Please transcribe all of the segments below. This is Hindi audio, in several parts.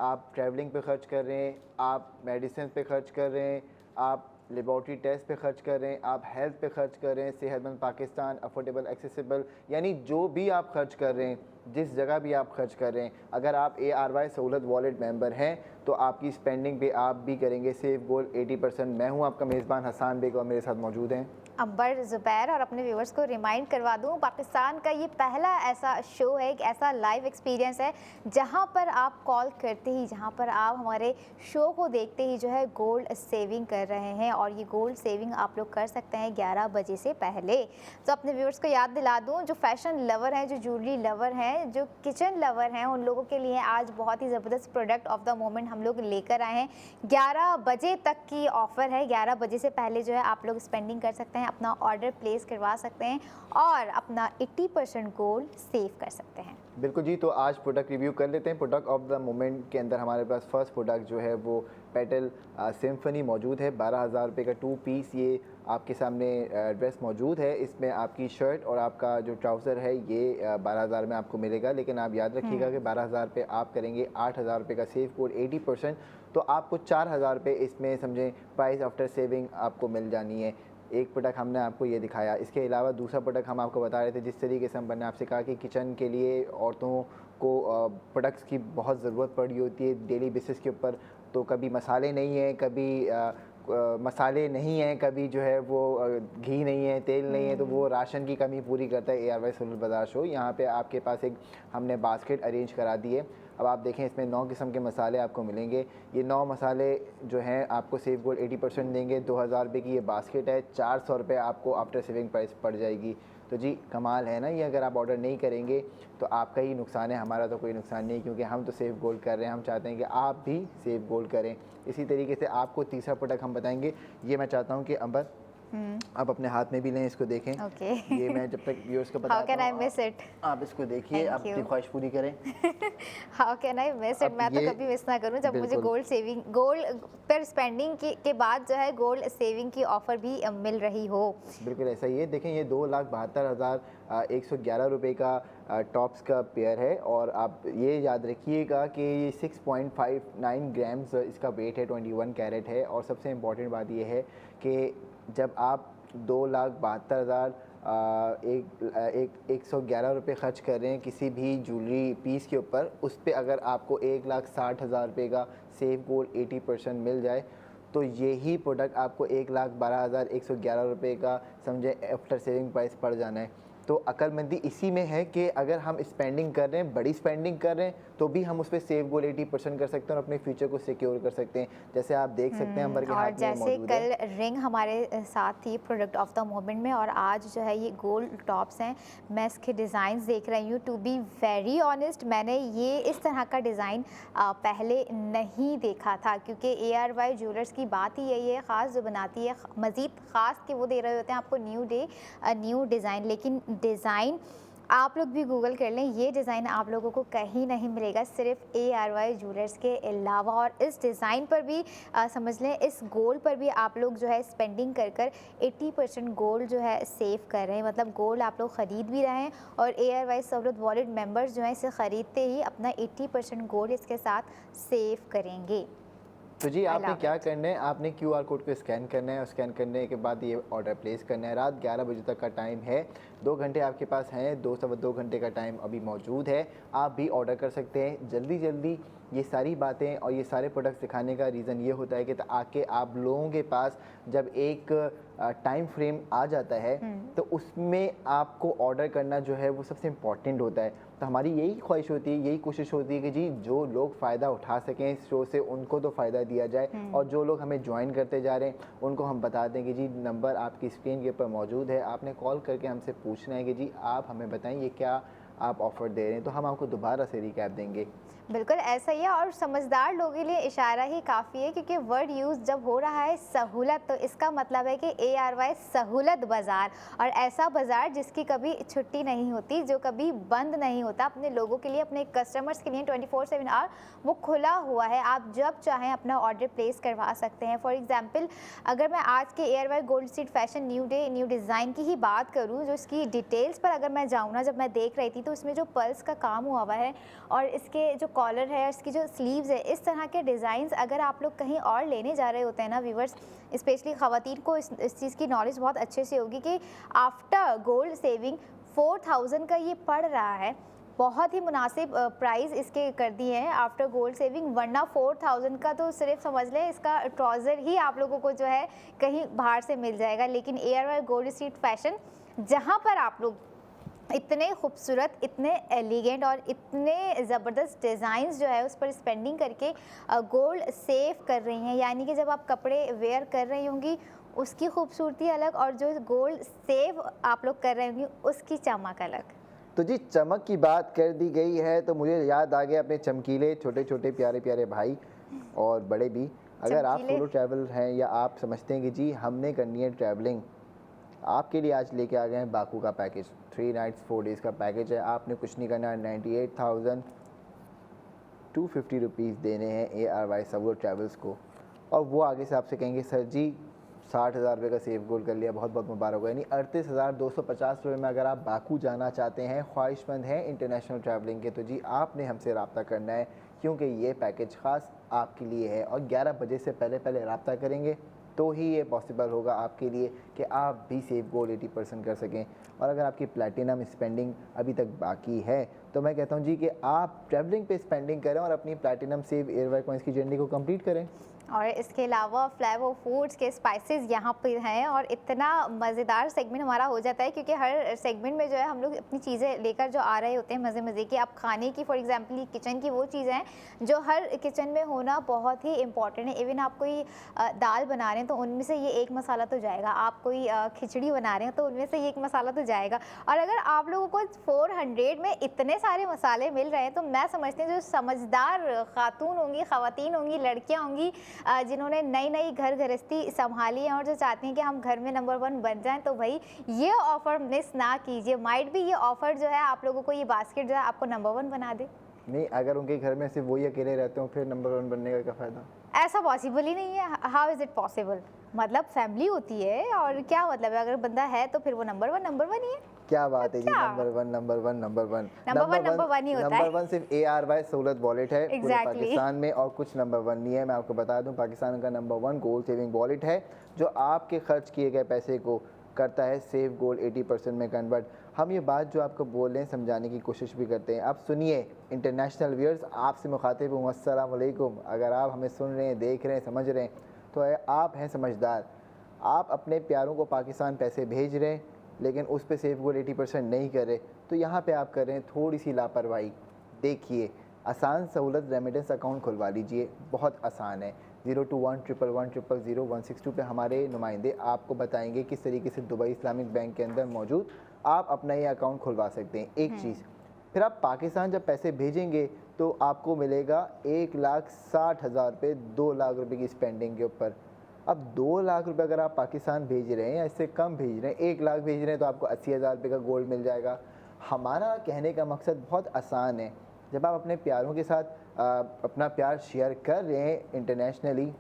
आप ट्रैवलिंग पे खर्च कर रहे हैं, आप मेडिसिन पे खर्च कर रहे हैं, आप लेबॉर्ट्री टेस्ट पे खर्च कर रहे हैं, आप हेल्थ पे खर्च कर रहे हैं, सेहतमंद पाकिस्तान, अफोर्डेबल एक्सेसिबल, यानी जो भी आप खर्च कर रहे हैं, जिस जगह भी आप खर्च कर रहे हैं, अगर आप ARY सहूलत वॉलेट मेंबर हैं तो आपकी स्पेंडिंग पे आप भी करेंगे सेव गोल 80%। मैं हूं आपका मेज़बान हसान बेग और मेरे साथ मौजूद हैं अंबर ज़ुबैर। और अपने व्यूवर्स को रिमाइंड करवा दूं, पाकिस्तान का ये पहला ऐसा शो है, एक ऐसा लाइव एक्सपीरियंस है जहां पर आप कॉल करते ही, जहां पर आप हमारे शो को देखते ही जो है गोल्ड सेविंग कर रहे हैं। और ये गोल्ड सेविंग आप लोग कर सकते हैं 11 बजे से पहले। तो अपने व्यूवर्स को याद दिला दूँ, जो फैशन लवर हैं, जो ज्वेलरी लवर हैं, जो किचन लवर हैं, उन लोगों के लिए आज बहुत ही ज़बरदस्त प्रोडक्ट ऑफ द मोमेंट हम लोग लेकर आए हैं। 11 बजे तक की ऑफ़र है, 11 बजे से पहले जो है आप लोग स्पेंडिंग कर सकते हैं, अपना ऑर्डर प्लेस करवा सकते हैं और अपना 80% गोल्ड सेव कर सकते हैं। बिल्कुल जी। तो आज प्रोडक्ट रिव्यू कर लेते हैं। प्रोडक्ट ऑफ द मोमेंट के अंदर हमारे पास फर्स्ट प्रोडक्ट जो है वो पेटल सिम्फनी मौजूद है। 12,000 रुपये का 2 पीस ये आपके सामने ड्रेस मौजूद है। इसमें आपकी शर्ट और आपका जो ट्राउज़र है ये 12,000 में आपको मिलेगा। लेकिन आप याद रखिएगा कि 12,000 पे आप करेंगे 8,000 रुपये का सेव कोड 80%, तो आपको 4,000 रुपये इसमें समझें प्राइस आफ्टर सेविंग आपको मिल जानी है। एक प्रोडक्ट हमने आपको ये दिखाया। इसके अलावा दूसरा प्रोडक्ट हम आपको बता रहे थे, जिस तरीके से हमने आपसे कहा कि किचन के लिए औरतों को प्रोडक्ट्स की बहुत ज़रूरत पड़ी होती है डेली बेसिस के ऊपर। तो कभी मसाले नहीं हैं, कभी मसाले नहीं हैं, कभी जो है वो घी नहीं है, तेल नहीं है, तो वो राशन की कमी पूरी करता है ARY सहूलत बाज़ार शो। यहाँ पे आपके पास एक हमने बास्केट अरेंज करा दी है। अब आप देखें इसमें 9 किस्म के मसाले आपको मिलेंगे। ये 9 मसाले जो हैं आपको सेव गोल्ड 80% देंगे। 2,000 रुपये की ये बास्केट है, 400 रुपये आपको आफ्टर सेविंग प्राइस पड़ जाएगी। तो जी कमाल है ना ये। अगर आप ऑर्डर नहीं करेंगे तो आपका ही नुकसान है, हमारा तो कोई नुकसान नहीं, क्योंकि हम तो सेव गोल्ड कर रहे हैं। हम चाहते हैं कि आप भी सेव गोल्ड करें। इसी तरीके से आपको तीसरा प्रोडक्ट हम बताएंगे। ये मैं चाहता हूँ कि अंबर आप अपने हाथ में भी लें, इसको देखें। ये मैं जब तक व्यूअर्स को बताता हूँ, आप इसको देखिए, आप अपनी ख्वाहिश पूरी करें। How can I miss it, मैं तो कभी मिस ना करूं जब मुझे गोल्ड सेविंग, गोल्ड पर स्पेंडिंग के बाद जो है गोल्ड सेविंग की ऑफर भी मिल रही हो। बिल्कुल ऐसा ही है। देखें ये 2,72,111 रुपये का टॉप्स का पेयर है। और आप ये याद रखिएगा कि ये 6.59 ग्राम्स इसका वेट है, 21 कैरेट है। और सबसे इम्पॉर्टेंट बात ये है कि जब आप 2,72,111 रुपये ख़र्च कर रहे हैं किसी भी ज्वेलरी पीस के ऊपर, उस पर अगर आपको 1,60,000 रुपये का सेव गोल्ड 80% मिल जाए, तो यही प्रोडक्ट आपको 1,12,111 रुपये का समझे आफ्टर सेविंग प्राइस पड़ जाना है। तो अक्लमंदी इसी में है कि अगर हम स्पेंडिंग कर रहे हैं, बड़ी स्पेंडिंग कर रहे हैं, तो भी हम उस पर सेव गोल 80% कर सकते हैं और अपने फ्यूचर को सिक्योर कर सकते हैं। जैसे आप देख सकते हैं अंबर के हाथ में जैसे कल रिंग हमारे साथ थी प्रोडक्ट ऑफ द मोमेंट में, और आज जो है ये गोल्ड टॉप्स हैं। मैं इसके डिज़ाइन देख रही हूँ। टू बी वेरी ऑनेस्ट, मैंने ये इस तरह का डिज़ाइन पहले नहीं देखा था, क्योंकि ARY ज्वेलर्स की बात ही यही है, ख़ास जो बनाती है मज़ीद ख़ास कि वो दे रहे होते हैं आपको न्यू डे न्यू डिज़ाइन। लेकिन डिज़ाइन आप लोग भी गूगल कर लें, ये डिज़ाइन आप लोगों को कहीं नहीं मिलेगा, सिर्फ ARY ज्वेलर्स के अलावा। और इस डिज़ाइन पर भी समझ लें, इस गोल्ड पर भी आप लोग जो है स्पेंडिंग कर कर 80% गोल्ड जो है सेव कर रहे हैं। मतलब गोल्ड आप लोग ख़रीद भी रहे हैं और ARY सहूलत वॉलेट मेंबर्स जो हैं इसे ख़रीदते ही अपना 80% गोल्ड इसके साथ सेव करेंगे। तो जी आपने क्या करना है, आपने QR कोड को स्कैन करना है और स्कैन करने के बाद ये ऑर्डर प्लेस करना है। रात 11 बजे तक का टाइम है, 2 घंटे आपके पास हैं, 2 घंटे का टाइम अभी मौजूद है। आप भी ऑर्डर कर सकते हैं जल्दी जल्दी। ये सारी बातें और ये सारे प्रोडक्ट्स दिखाने का रीज़न ये होता है कि आके आप लोगों के पास जब एक टाइम फ्रेम आ जाता है तो उसमें आपको ऑर्डर करना जो है वो सबसे इम्पॉर्टेंट होता है। तो हमारी यही ख्वाहिश होती है, यही कोशिश होती है कि जी जो लोग फ़ायदा उठा सकें इस शो से उनको तो फ़ायदा दिया जाए, और जो लोग हमें ज्वाइन करते जा रहे हैं उनको हम बता दें कि जी नंबर आपकी स्क्रीन के ऊपर मौजूद है, आपने कॉल करके हमसे पूछना है कि जी आप हमें बताएं ये क्या आप ऑफ़र दे रहे हैं, तो हम आपको दोबारा से रिकैप देंगे। बिल्कुल ऐसा ही है, और समझदार लोगों के लिए इशारा ही काफ़ी है, क्योंकि वर्ड यूज़ जब हो रहा है सहूलत, तो इसका मतलब है कि ARY सहूलत बाज़ार, और ऐसा बाज़ार जिसकी कभी छुट्टी नहीं होती, जो कभी बंद नहीं होता, अपने लोगों के लिए, अपने कस्टमर्स के लिए 24/7 आवर वो खुला हुआ है। आप जब चाहें अपना ऑर्डर प्लेस करवा सकते हैं। फॉर एग्जाम्पल अगर मैं आज के ARY gold street fashion new day new design की ही बात करूँ, जो इसकी डिटेल्स पर अगर मैं जाऊँ ना, जब मैं देख रही थी तो इसमें जो पर्ल्स का काम हुआ हुआ है और इसके जो कॉलर है, इसकी जो स्लीव्स है, इस तरह के डिज़ाइंस अगर आप लोग कहीं और लेने जा रहे होते हैं ना व्यूवर्स, स्पेशली ख़वातीन को इस चीज़ की नॉलेज बहुत अच्छे से होगी कि आफ्टर गोल्ड सेविंग 4000 का ये पड़ रहा है। बहुत ही मुनासिब प्राइस इसके कर दिए हैं आफ्टर गोल्ड सेविंग, वरना 4000 का तो सिर्फ समझ लें इसका ट्राउज़र ही आप लोगों को जो है कहीं बाहर से मिल जाएगा। लेकिन ARY गोल्ड स्ट्रीट फैशन, जहां पर आप लोग इतने खूबसूरत, इतने एलिगेंट और इतने ज़बरदस्त डिज़ाइंस जो है उस पर स्पेंडिंग करके गोल्ड सेव कर रही हैं, यानी कि जब आप कपड़े वेयर कर रही होंगी उसकी खूबसूरती अलग और जो गोल्ड सेव आप लोग कर रहे होंगी उसकी चमक अलग। तो जी चमक की बात कर दी गई है तो मुझे याद आ गया अपने चमकीले छोटे छोटे प्यारे प्यारे भाई और बड़े भी। अगर आप सोलो ट्रैवल हैं या आप समझते हैं कि जी हमने करनी है ट्रैवलिंग, आपके लिए आज लेके आ गए हैं बाकू का पैकेज। 3 नाइट्स 4 डेज़ का पैकेज है। आपने कुछ नहीं करना है, 98,250 रुपीज़ देने हैं ARY सोलो ट्रैवल्स को, और वो आगे से आपसे कहेंगे सर जी 60,000 रुपये का सेफ गोल कर लिया, बहुत बहुत मुबारक हो। यानी 38,250 रुपये में अगर आप बाकू जाना चाहते हैं, ख्वाहिशमंद हैं इंटरनेशनल ट्रैवलिंग के, तो जी आपने हमसे रब्ता करना है क्योंकि ये पैकेज ख़ास आपके लिए है। और 11 बजे से पहले पहले रब्ता करेंगे तो ही ये पॉसिबल होगा आपके लिए कि आप भी सेफ गोल 80% कर सकें। और अगर आपकी प्लैटिनम स्पेंडिंग अभी तक बाकी है तो मैं कहता हूँ जी कि आप ट्रैवलिंग पे स्पेंडिंग करें और अपनी प्लैटिनम सेव ARY कॉइंस की जर्नी को कंप्लीट करें। और इसके अलावा फ्लेवर फूड्स के स्पाइसेस यहाँ पे हैं और इतना मज़ेदार सेगमेंट हमारा हो जाता है क्योंकि हर सेगमेंट में जो है हम लोग अपनी चीज़ें लेकर जो आ रहे होते हैं मज़े मज़े की। आप खाने की फॉर एग्जांपल किचन की वो चीज़ें हैं जो हर किचन में होना बहुत ही इंपॉर्टेंट है। इवन आप कोई दाल बना रहे हैं तो उनमें से ये एक मसाला तो जाएगा, आप कोई खिचड़ी बना रहे हैं तो उनमें से ये एक मसाला तो जाएगा। और अगर आप लोगों को 400 में इतने सारे मसाले मिल रहे हैं तो मैं समझती हूँ जो समझदार खातून होंगी, ख़वातीन होंगी, लड़कियाँ होंगी जिन्होंने नई नई घर गृहस्थी संभाली है और जो चाहती हैं कि हम घर में नंबर 1 बन जाएं, तो भाई ये ऑफ़र मिस ना कीजिए। माइट भी ये ऑफ़र जो है आप लोगों को, ये बास्केट जो है आपको नंबर 1 बना दे। नहीं, अगर उनके घर में सिर्फ वही अकेले रहते हो फिर नंबर 1 बनने का क्या फ़ायदा? ऐसा पॉसिबल ही नहीं है। How is it possible? मतलब फैमिली होती है और क्या मतलब है, अगर बंदा है तो फिर वो नंबर 1 ही है। क्या बात है जी, नंबर वन ही होता है। नंबर 1 सिर्फ ARY सहूलत वॉलेट है पूरे पाकिस्तान में और कुछ नंबर 1 नहीं है। मैं आपको बता दूं पाकिस्तान का नंबर 1 गोल्ड सेविंग वॉलेट है जो आपके खर्च किए गए पैसे को करता है सेफ गोल्ड 80% में कन्वर्ट। हम ये बात जो आपको बोल रहे हैं समझाने की कोशिश भी करते हैं। आप सुनिए इंटरनेशनल व्यूअर्स, आपसे मुखातिब हूँ, अस्सलाम वालेकुम। अगर आप हमें सुन रहे हैं, देख रहे हैं, समझ रहे हैं तो आप हैं समझदार। आप अपने प्यारों को पाकिस्तान पैसे भेज रहे हैं लेकिन उस पर सेफ गोल्ड 80% नहीं कर रहे, तो यहाँ पे आप कर रहे हैं थोड़ी सी लापरवाही। देखिए आसान सहूलत रेमिटेंस अकाउंट खुलवा लीजिए, बहुत आसान है। 02111000162 पे हमारे नुमाइंदे आपको बताएंगे किस तरीके से दुबई इस्लामिक बैंक के अंदर मौजूद आप अपना ये अकाउंट खुलवा सकते हैं। एक चीज़, फिर आप पाकिस्तान जब पैसे भेजेंगे तो आपको मिलेगा 1,60,000 रुपये 2 लाख रुपये की स्पेंडिंग के ऊपर। अब 2 लाख रुपए अगर आप पाकिस्तान भेज रहे हैं या इससे कम भेज रहे हैं, 1 लाख भेज रहे हैं तो आपको 80,000 रुपये का गोल्ड मिल जाएगा। हमारा कहने का मकसद बहुत आसान है। जब आप अपने प्यारों के साथ अपना प्यार शेयर कर रहे हैं, इंटरनेशनली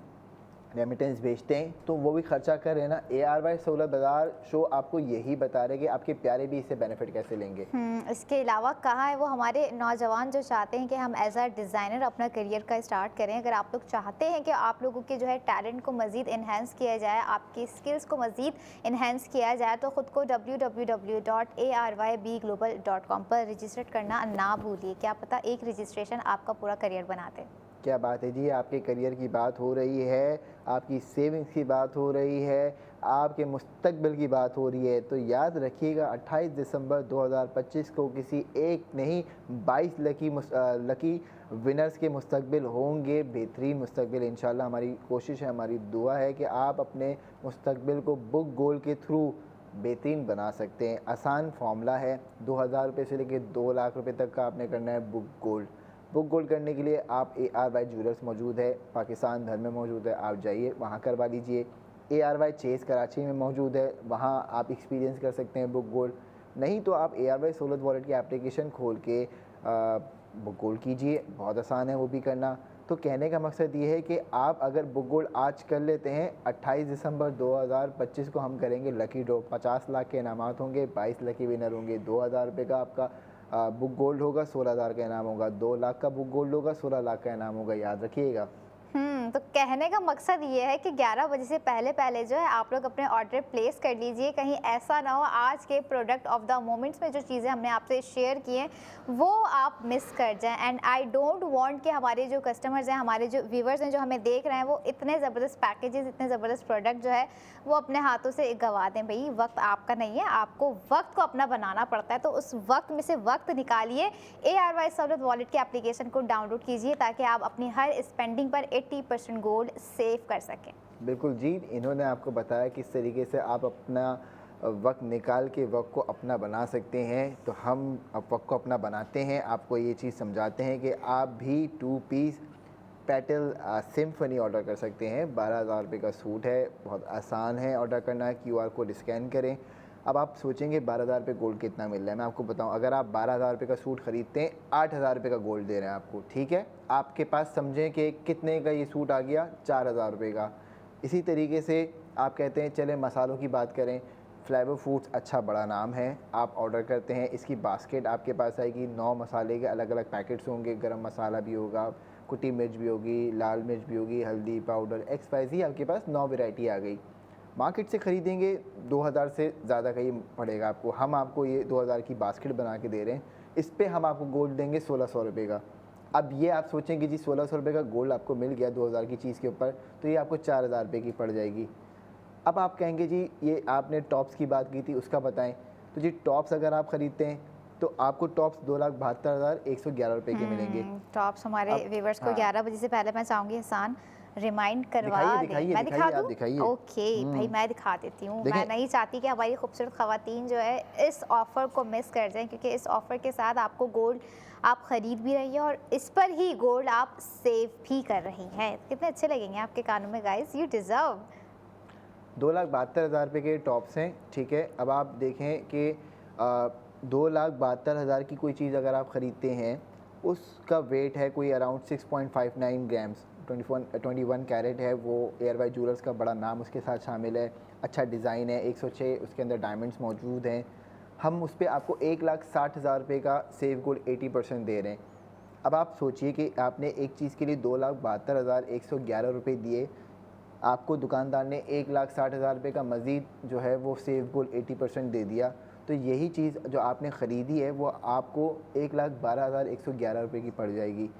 रेमिटेंस भेजते हैं, तो वो भी खर्चा कर रहे हैं ना। ARY सहूलत बाजार शो आपको यही बता रहे कि आपके प्यारे भी इससे बेनिफिट कैसे लेंगे। इसके अलावा कहाँ है वो हमारे नौजवान जो चाहते हैं कि हम एज अ डिज़ाइनर अपना करियर का स्टार्ट करें। अगर आप लोग चाहते हैं कि आप लोगों के जो है टैलेंट को मज़ीद इन्हेंस किया जाए, आपकी स्किल्स को मज़ीद इन्हेंस किया जाए, तो ख़ुद को www.arybglobal.com पर रजिस्टर करना ना भूलिए। क्या पता एक रजिस्ट्रेशन आपका पूरा करियर बना दे। क्या बात है जी, आपके करियर की बात हो रही है, आपकी सेविंग्स की बात हो रही है, आपके मुस्तकबिल की बात हो रही है, तो याद रखिएगा 28 दिसंबर 2025 को किसी एक नहीं 22 लकी विनर्स के मुस्तकबिल होंगे। बेहतरीन मुस्तकबिल इंशाल्लाह। हमारी कोशिश है, हमारी दुआ है कि आप अपने मुस्तकबिल को बुक गोल्ड के थ्रू बेहतरीन बना सकते हैं। आसान फार्मूला है, 2,000 रुपये से लेकर 2 लाख रुपये तक का आपने करना है बुक गोल्ड। बुक गोल्ड करने के लिए आप ARY ज्वेलर्स मौजूद है, पाकिस्तान भर में मौजूद है, आप जाइए वहाँ करवा लीजिए। ARY चेस कराची में मौजूद है, वहाँ आप एक्सपीरियंस कर सकते हैं बुक गोल्ड। नहीं तो आप ARY सहूलत वॉलेट की एप्लीकेशन खोल के बुक गोल्ड कीजिए, बहुत आसान है वो भी करना। तो कहने का मकसद ये है कि आप अगर बुक गोल्ड आज कर लेते हैं, 28 दिसंबर 2025 को हम करेंगे लकी ड्रॉ। 50 लाख के इनामात होंगे, 22 लकी विनर होंगे, 2,000 रुपये का आपका बुक गोल्ड होगा 16,000 का इनाम होगा, 2 लाख का बुक गोल्ड होगा 16 लाख का इनाम होगा, याद रखिएगा। तो कहने का मकसद ये है कि 11 बजे से पहले पहले जो है आप लोग अपने ऑर्डर प्लेस कर लीजिए, कहीं ऐसा ना हो आज के प्रोडक्ट ऑफ द मोमेंट्स में जो चीज़ें हमने आपसे शेयर की हैं वो आप मिस कर जाएं। एंड आई डोंट वांट कि हमारे जो कस्टमर्स हैं, हमारे जो व्यूवर्स हैं जो हमें देख रहे हैं, वो इतने ज़बरदस्त पैकेजेस, इतने ज़बरदस्त प्रोडक्ट जो है वो अपने हाथों से गंवा दें। भाई वक्त आपका नहीं है, आपको वक्त को अपना बनाना पड़ता है, तो उस वक्त में से वक्त निकालिए, ARY सहूलत वॉलेट के एप्लीकेशन को डाउनलोड कीजिए ताकि आप अपनी हर स्पेंडिंग पर 80% गोल्ड सेव कर सकें। बिल्कुल जी, इन्होंने आपको बताया किस तरीके से आप अपना वक्त निकाल के वक्त को अपना बना सकते हैं। तो हम अब वक्त को अपना बनाते हैं, आपको ये चीज़ समझाते हैं कि आप भी 2 पीस पेटल सिम्फनी ऑर्डर कर सकते हैं। 12,000 रुपये का सूट है, बहुत आसान है ऑर्डर करना। QR कोड स्कैन करें। अब आप सोचेंगे 12,000 रुपये गोल्ड कितना मिल रहा है। मैं आपको बताऊं, अगर आप 12,000 रुपये का सूट ख़रीदते हैं, 8,000 रुपये का गोल्ड दे रहे हैं आपको, ठीक है। आपके पास समझें कि कितने का ये सूट आ गया, 4,000 रुपये का। इसी तरीके से आप कहते हैं चलें मसालों की बात करें, फ्लेवर फूड्स अच्छा बड़ा नाम है, आप ऑर्डर करते हैं, इसकी बास्केट आपके पास आएगी, 9 मसाले के अलग अलग पैकेट्स होंगे, गरम मसाला भी होगा, कुटी मिर्च भी होगी, लाल मिर्च भी होगी, हल्दी पाउडर, XYZ, आपके पास 9 वैरायटी आ गई। मार्केट से ख़रीदेंगे 2,000 से ज़्यादा का ही पड़ेगा आपको। हम आपको ये 2,000 की बास्केट बना के दे रहे हैं, इस पे हम आपको गोल्ड देंगे 1,600 रुपये का। अब ये आप सोचेंगे जी 1,600 रुपये का गोल्ड आपको मिल गया 2,000 की चीज़ के ऊपर, तो ये आपको 4,000 रुपये की पड़ जाएगी। अब आप कहेंगे जी ये आपने टॉप्स की बात की थी, उसका बताएं। तो जी टॉप्स अगर आप ख़रीदते हैं तो आपको टॉप्स 2,72,111 रुपये के मिलेंगे। टॉप्स हमारे व्यूवर्स को 11 बजे से पहले मैं चाहूँगी एहसान रिमाइंड करवा दें। मैं दिखा दूँ? ओके भाई, मैं दिखा देती हूँ। मैं नहीं चाहती कि हमारी खूबसूरत ख़वातीन जो है इस ऑफ़र को मिस कर जाएं, क्योंकि इस ऑफ़र के साथ आपको गोल्ड आप ख़रीद भी रही हैं और इस पर ही गोल्ड आप सेव भी कर रही हैं। कितने अच्छे लगेंगे आपके कानों में गाइस, यू डिज़र्व। 2,72,000 रुपये के टॉप्स हैं, ठीक है। अब आप देखें कि 2,72,000 की कोई चीज़ अगर आप ख़रीदते हैं, उसका वेट है कोई अराउंड 6.59 ग्राम्स, 21 कैरेट है वो। ARY ज्वेलर्स का बड़ा नाम उसके साथ शामिल है, अच्छा डिज़ाइन है, 106 उसके अंदर डायमंड्स मौजूद हैं। हम उस पर आपको 1,60,000 रुपये का सेव गोल्ड 80% दे रहे हैं। अब आप सोचिए कि आपने एक चीज़ के लिए 2,72,111 रुपये दिए, आपको दुकानदार ने 1,60,000 रुपये का मज़ीद जो है वो सेव गोल्ड 80% दे दिया। तो यही चीज़ जो आपने ख़रीदी है वो आपको 1,12,111 रुपये की पड़ जाएगी।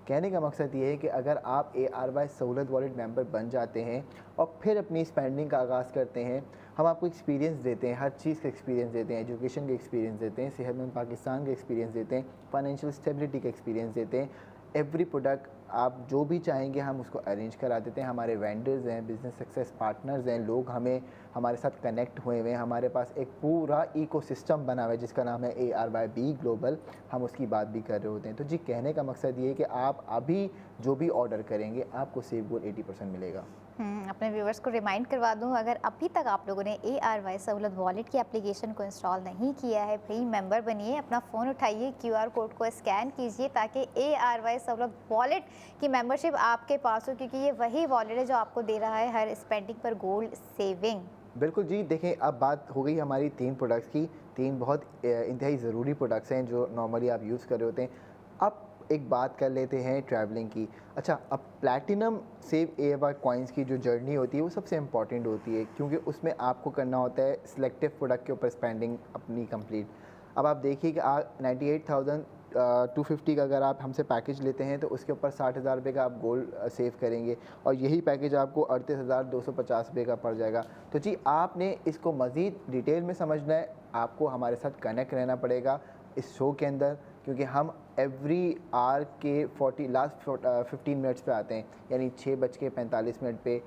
कहने का मकसद ये है कि अगर आप ARY सहूलत वॉलेट मेंबर बन जाते हैं और फिर अपनी स्पेंडिंग का आगाज़ करते हैं, हम आपको एक्सपीरियंस देते हैं, हर चीज़ का एक्सपीरियंस देते हैं, एजुकेशन का एक्सपीरियंस देते हैं, सेहतमंद पाकिस्तान का एक्सपीरियंस देते हैं, फाइनेंशियल स्टेबिलिटी का एक्सपीरियंस देते हैं। एवरी प्रोडक्ट आप जो भी चाहेंगे हम उसको अरेंज करा देते हैं। हमारे वेंडर्स हैं, बिज़नेस सक्सेस पार्टनर्स हैं, लोग हमारे साथ कनेक्ट हुए हुए हैं। हमारे पास एक पूरा इकोसिस्टम बना हुआ है जिसका नाम है ARYB ग्लोबल, हम उसकी बात भी कर रहे होते हैं। तो जी कहने का मकसद ये है कि आप अभी जो भी ऑर्डर करेंगे आपको सेव गोल्ड 80% मिलेगा। अपने व्यूवर्स को रिमाइंड करवा दूं, अगर अभी तक आप लोगों ने ARY सहूलत वॉलेट की एप्लीकेशन को इंस्टॉल नहीं किया है, भाई मेंबर बनिए, अपना फ़ोन उठाइए, QR कोड को स्कैन कीजिए ताकि ARY सहूलत वॉलेट की मेंबरशिप आपके पास हो, क्योंकि ये वही वॉलेट है जो आपको दे रहा है हर स्पेंडिंग पर गोल्ड सेविंग। बिल्कुल जी, देखें अब बात हो गई हमारी 3 प्रोडक्ट्स की। 3 बहुत इंतहाई ज़रूरी प्रोडक्ट्स हैं जो नॉर्मली आप यूज़ कर रहे होते हैं। अब एक बात कर लेते हैं ट्रैवलिंग की। अच्छा, अब प्लैटिनम सेव ARY कॉइन्स की जो जर्नी होती है वो सबसे इम्पॉर्टेंट होती है, क्योंकि उसमें आपको करना होता है सिलेक्टिव प्रोडक्ट के ऊपर स्पेंडिंग अपनी कंप्लीट। अब आप देखिए कि 98,250 का अगर आप हमसे पैकेज लेते हैं तो उसके ऊपर 60,000 रुपये का आप गोल्ड सेव करेंगे, और यही पैकेज आपको 38,250 रुपये का पड़ जाएगा। तो जी आपने इसको मज़ीद डिटेल में समझना है, आपको हमारे साथ कनेक्ट रहना पड़ेगा इस शो के अंदर, क्योंकि हम एवरी आवर के लास्ट 15 मिनट्स पे आते हैं, यानी 6:45 पे,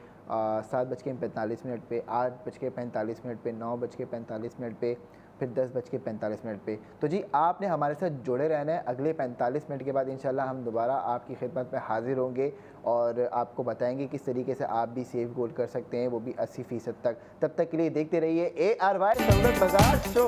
7:45 पे, 8:45 पे, 9:45 पे, फिर 10:45 पे। तो जी आपने हमारे साथ जुड़े रहना है। अगले 45 मिनट के बाद इंशाल्लाह हम दोबारा आपकी खिदमत में हाजिर होंगे और आपको बताएंगे किस तरीके से आप भी सेव गोल्ड कर सकते हैं, वो भी 80% तक। तब तक के लिए देखते रहिए ARY सहूलत बाज़ार शो।